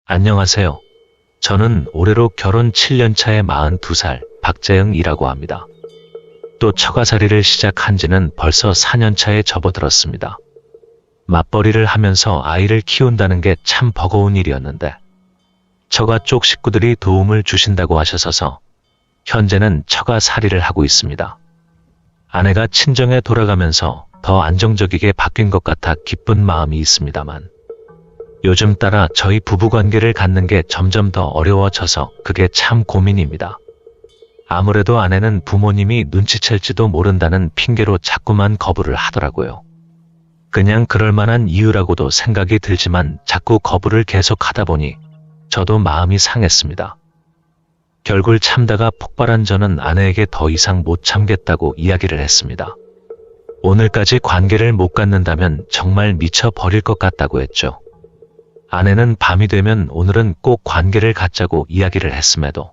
안녕하세요. 저는 올해로 결혼 7년차의 42살 박재영이라고 합니다. 또 처가살이를 시작한 지는 벌써 4년차에 접어들었습니다. 맞벌이를 하면서 아이를 키운다는 게 참 버거운 일이었는데 처가 쪽 식구들이 도움을 주신다고 하셔서 현재는 처가살이를 하고 있습니다. 아내가 친정에 돌아가면서 더 안정적이게 바뀐 것 같아 기쁜 마음이 있습니다만 요즘 따라 저희 부부관계를 갖는 게 점점 더 어려워져서 그게 참 고민입니다. 아무래도 아내는 부모님이 눈치챌지도 모른다는 핑계로 자꾸만 거부를 하더라고요. 그냥 그럴 만한 이유라고도 생각이 들지만 자꾸 거부를 계속 하다 보니 저도 마음이 상했습니다. 결국 참다가 폭발한 저는 아내에게 더 이상 못 참겠다고 이야기를 했습니다. 오늘까지 관계를 못 갖는다면 정말 미쳐버릴 것 같다고 했죠. 아내는 밤이 되면 오늘은 꼭 관계를 갖자고 이야기를 했음에도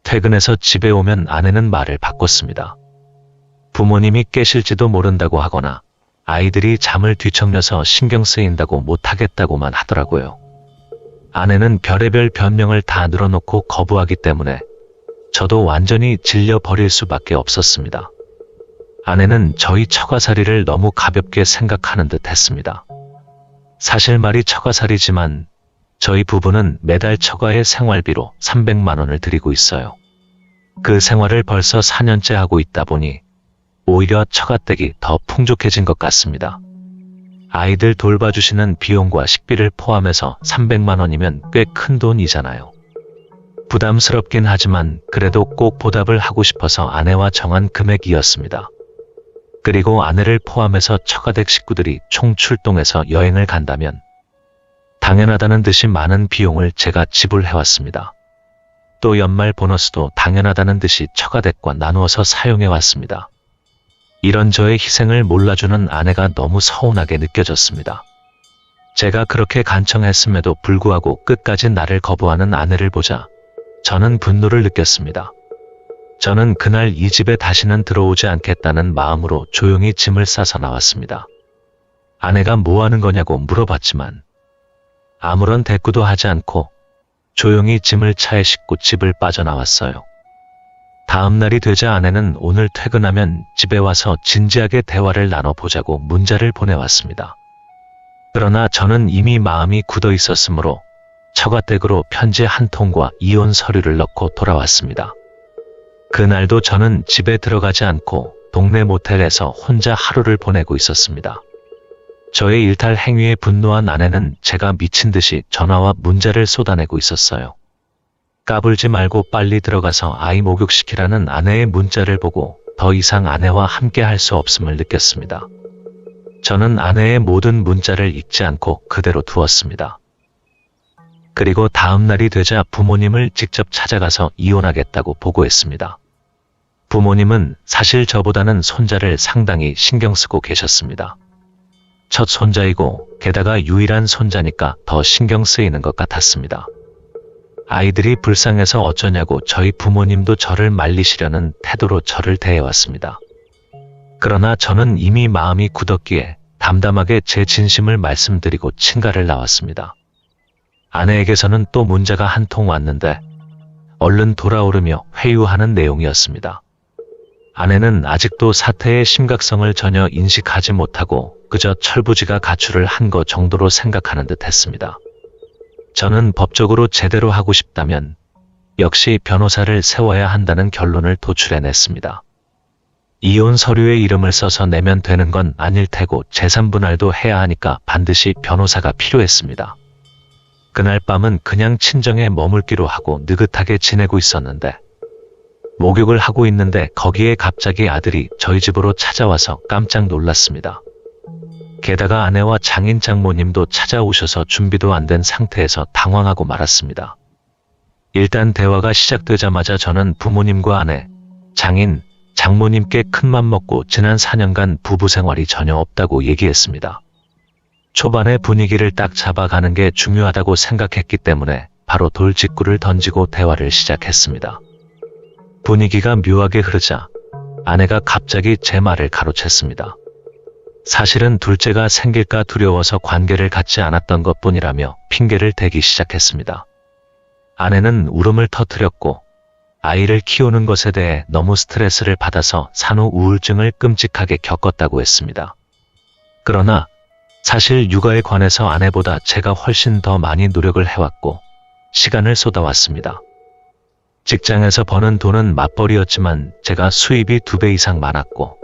퇴근해서 집에 오면 아내는 말을 바꿨습니다. 부모님이 깨실지도 모른다고 하거나 아이들이 잠을 뒤척여서 신경 쓰인다고 못하겠다고만 하더라고요. 아내는 별의별 변명을 다 늘어놓고 거부하기 때문에 저도 완전히 질려버릴 수밖에 없었습니다. 아내는 저희 처가살이를 너무 가볍게 생각하는 듯 했습니다. 사실 말이 처가살이지만 저희 부부는 매달 처가의 생활비로 300만 원을 드리고 있어요. 그 생활을 벌써 4년째 하고 있다 보니 오히려 처가댁이 더 풍족해진 것 같습니다. 아이들 돌봐주시는 비용과 식비를 포함해서 300만 원이면 꽤 큰 돈이잖아요. 부담스럽긴 하지만 그래도 꼭 보답을 하고 싶어서 아내와 정한 금액이었습니다. 그리고 아내를 포함해서 처가댁 식구들이 총 출동해서 여행을 간다면 당연하다는 듯이 많은 비용을 제가 지불해왔습니다. 또 연말 보너스도 당연하다는 듯이 처가댁과 나누어서 사용해왔습니다. 이런 저의 희생을 몰라주는 아내가 너무 서운하게 느껴졌습니다. 제가 그렇게 간청했음에도 불구하고 끝까지 나를 거부하는 아내를 보자 저는 분노를 느꼈습니다. 저는 그날 이 집에 다시는 들어오지 않겠다는 마음으로 조용히 짐을 싸서 나왔습니다. 아내가 뭐 하는 거냐고 물어봤지만 아무런 대꾸도 하지 않고 조용히 짐을 차에 싣고 집을 빠져나왔어요. 다음 날이 되자 아내는 오늘 퇴근하면 집에 와서 진지하게 대화를 나눠보자고 문자를 보내왔습니다. 그러나 저는 이미 마음이 굳어 있었으므로 처가댁으로 편지 한 통과 이혼 서류를 넣고 돌아왔습니다. 그날도 저는 집에 들어가지 않고 동네 모텔에서 혼자 하루를 보내고 있었습니다. 저의 일탈 행위에 분노한 아내는 제가 미친 듯이 전화와 문자를 쏟아내고 있었어요. 까불지 말고 빨리 들어가서 아이 목욕시키라는 아내의 문자를 보고 더 이상 아내와 함께 할 수 없음을 느꼈습니다. 저는 아내의 모든 문자를 읽지 않고 그대로 두었습니다. 그리고 다음 날이 되자 부모님을 직접 찾아가서 이혼하겠다고 보고했습니다. 부모님은 사실 저보다는 손자를 상당히 신경 쓰고 계셨습니다. 첫 손자이고 게다가 유일한 손자니까 더 신경 쓰이는 것 같았습니다. 아이들이 불쌍해서 어쩌냐고 저희 부모님도 저를 말리시려는 태도로 저를 대해왔습니다. 그러나 저는 이미 마음이 굳었기에 담담하게 제 진심을 말씀드리고 친가를 나왔습니다. 아내에게서는 또 문자가 한 통 왔는데 얼른 돌아오르며 회유하는 내용이었습니다. 아내는 아직도 사태의 심각성을 전혀 인식하지 못하고 그저 철부지가 가출을 한 것 정도로 생각하는 듯 했습니다. 저는 법적으로 제대로 하고 싶다면 역시 변호사를 세워야 한다는 결론을 도출해냈습니다. 이혼 서류에 이름을 써서 내면 되는 건 아닐 테고 재산 분할도 해야 하니까 반드시 변호사가 필요했습니다. 그날 밤은 그냥 친정에 머물기로 하고 느긋하게 지내고 있었는데 목욕을 하고 있는데 거기에 갑자기 아들이 저희 집으로 찾아와서 깜짝 놀랐습니다. 게다가 아내와 장인 장모님도 찾아오셔서 준비도 안 된 상태에서 당황하고 말았습니다. 일단 대화가 시작되자마자 저는 부모님과 아내, 장인, 장모님께 큰맘 먹고 지난 4년간 부부 생활이 전혀 없다고 얘기했습니다. 초반에 분위기를 딱 잡아가는 게 중요하다고 생각했기 때문에 바로 돌직구를 던지고 대화를 시작했습니다. 분위기가 묘하게 흐르자 아내가 갑자기 제 말을 가로챘습니다. 사실은 둘째가 생길까 두려워서 관계를 갖지 않았던 것뿐이라며 핑계를 대기 시작했습니다. 아내는 울음을 터뜨렸고 아이를 키우는 것에 대해 너무 스트레스를 받아서 산후 우울증을 끔찍하게 겪었다고 했습니다. 그러나 사실 육아에 관해서 아내보다 제가 훨씬 더 많이 노력을 해왔고 시간을 쏟아왔습니다. 직장에서 버는 돈은 맞벌이였지만 제가 수입이 2배 이상 많았고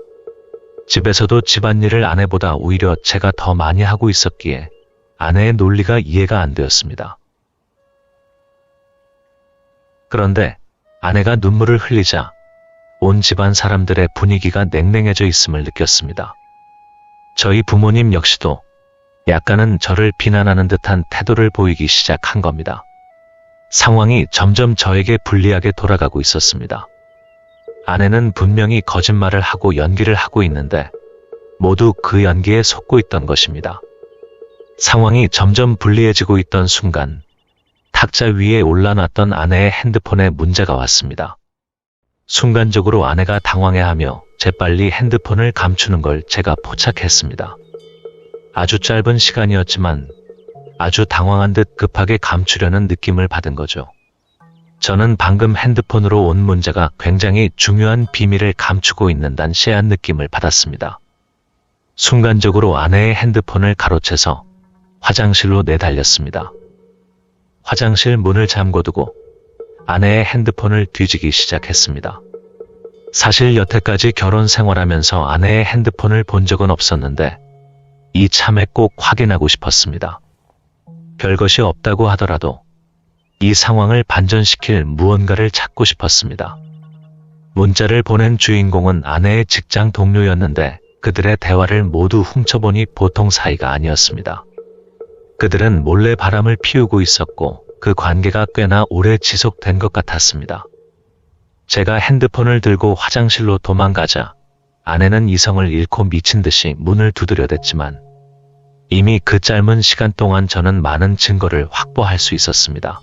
집에서도 집안일을 아내보다 오히려 제가 더 많이 하고 있었기에 아내의 논리가 이해가 안 되었습니다. 그런데 아내가 눈물을 흘리자 온 집안 사람들의 분위기가 냉랭해져 있음을 느꼈습니다. 저희 부모님 역시도 약간은 저를 비난하는 듯한 태도를 보이기 시작한 겁니다. 상황이 점점 저에게 불리하게 돌아가고 있었습니다. 아내는 분명히 거짓말을 하고 연기를 하고 있는데 모두 그 연기에 속고 있던 것입니다. 상황이 점점 불리해지고 있던 순간 탁자 위에 올라놨던 아내의 핸드폰에 문제가 왔습니다. 순간적으로 아내가 당황해하며 재빨리 핸드폰을 감추는 걸 제가 포착했습니다. 아주 짧은 시간이었지만 아주 당황한 듯 급하게 감추려는 느낌을 받은 거죠. 저는 방금 핸드폰으로 온 문제가 굉장히 중요한 비밀을 감추고 있는단 쎄한 느낌을 받았습니다. 순간적으로 아내의 핸드폰을 가로채서 화장실로 내달렸습니다. 화장실 문을 잠궈두고 아내의 핸드폰을 뒤지기 시작했습니다. 사실 여태까지 결혼 생활하면서 아내의 핸드폰을 본 적은 없었는데 이참에 꼭 확인하고 싶었습니다. 별것이 없다고 하더라도 이 상황을 반전시킬 무언가를 찾고 싶었습니다. 문자를 보낸 주인공은 아내의 직장 동료였는데 그들의 대화를 모두 훔쳐보니 보통 사이가 아니었습니다. 그들은 몰래 바람을 피우고 있었고 그 관계가 꽤나 오래 지속된 것 같았습니다. 제가 핸드폰을 들고 화장실로 도망가자 아내는 이성을 잃고 미친 듯이 문을 두드려댔지만 이미 그 짧은 시간 동안 저는 많은 증거를 확보할 수 있었습니다.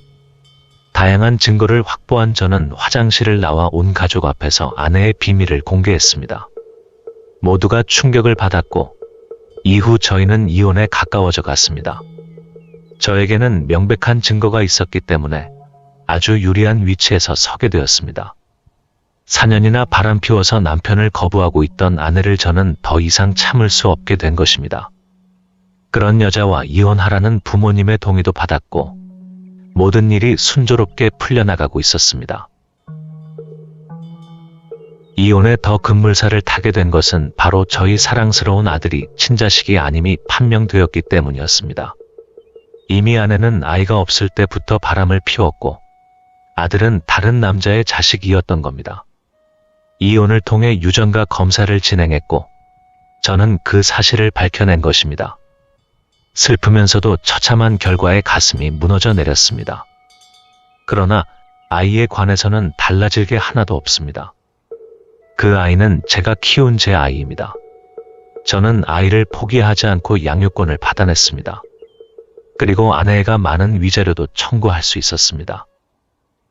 다양한 증거를 확보한 저는 화장실을 나와 온 가족 앞에서 아내의 비밀을 공개했습니다. 모두가 충격을 받았고 이후 저희는 이혼에 가까워져 갔습니다. 저에게는 명백한 증거가 있었기 때문에 아주 유리한 위치에서 서게 되었습니다. 4년이나 바람 피워서 남편을 거부하고 있던 아내를 저는 더 이상 참을 수 없게 된 것입니다. 그런 여자와 이혼하라는 부모님의 동의도 받았고 모든 일이 순조롭게 풀려나가고 있었습니다. 이혼에 더 급물살을 타게 된 것은 바로 저희 사랑스러운 아들이 친자식이 아님이 판명되었기 때문이었습니다. 이미 아내는 아이가 없을 때부터 바람을 피웠고 아들은 다른 남자의 자식이었던 겁니다. 이혼을 통해 유전가 검사를 진행했고 저는 그 사실을 밝혀낸 것입니다. 슬프면서도 처참한 결과에 가슴이 무너져 내렸습니다. 그러나 아이에 관해서는 달라질 게 하나도 없습니다. 그 아이는 제가 키운 제 아이입니다. 저는 아이를 포기하지 않고 양육권을 받아냈습니다. 그리고 아내가 많은 위자료도 청구할 수 있었습니다.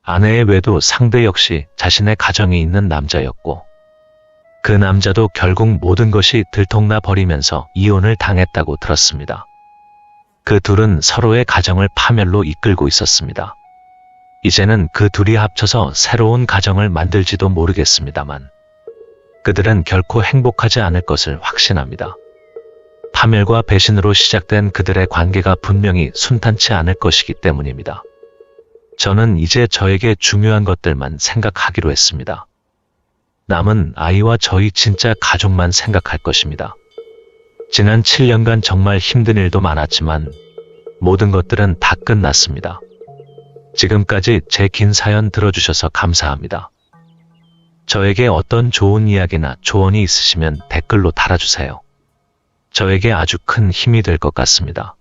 아내의 외도 상대 역시 자신의 가정이 있는 남자였고 그 남자도 결국 모든 것이 들통나 버리면서 이혼을 당했다고 들었습니다. 그 둘은 서로의 가정을 파멸로 이끌고 있었습니다. 이제는 그 둘이 합쳐서 새로운 가정을 만들지도 모르겠습니다만 그들은 결코 행복하지 않을 것을 확신합니다. 파멸과 배신으로 시작된 그들의 관계가 분명히 순탄치 않을 것이기 때문입니다. 저는 이제 저에게 중요한 것들만 생각하기로 했습니다. 남은 아이와 저희 진짜 가족만 생각할 것입니다. 지난 7년간 정말 힘든 일도 많았지만 모든 것들은 다 끝났습니다. 지금까지 제 긴 사연 들어주셔서 감사합니다. 저에게 어떤 좋은 이야기나 조언이 있으시면 댓글로 달아주세요. 저에게 아주 큰 힘이 될 것 같습니다.